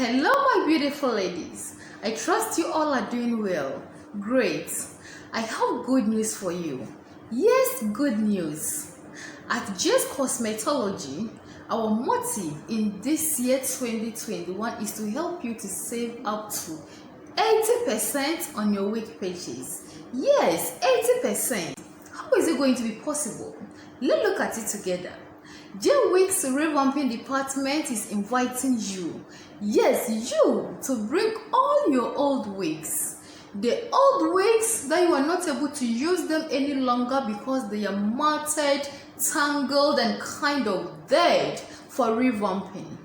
Hello my beautiful ladies, I trust you all are doing well. Great. I have good news for you. Yes, good news. At Jeys Cosmetology, our motto in this year 2021 is to help you to save up to 80% on your wig purchase. Yes, 80%. How is it going to be possible? Let's look at it together. Jeys Revamping department is inviting you, yes, you, to bring all your old wigs. The old wigs that you are not able to use them any longer because they are matted, tangled, and kind of dead for revamping.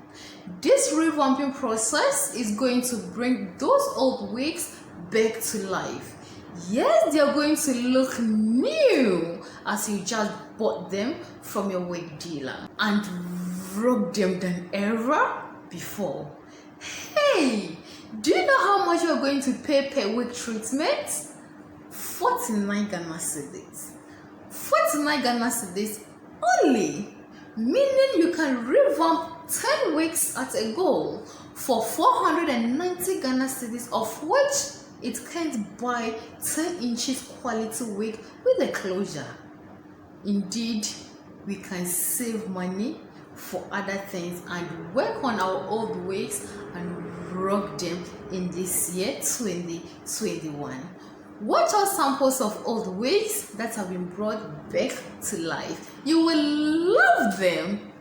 This revamping process is going to bring those old wigs back to life. Yes, they are going to look new as you just bought them from your wig dealer and rock them than ever before. Hey, do you know how much you are going to pay per wig treatment? 49 Ghana cedis. 49 Ghana cedis only, meaning you can revamp 10 wigs at a go for 490 Ghana cedis, of which it can't buy 10 inches quality wig with a closure. Indeed, we can save money for other things and work on our old wigs and rock them in this year 2021. Watch out samples of old wigs that have been brought back to life. You will love them.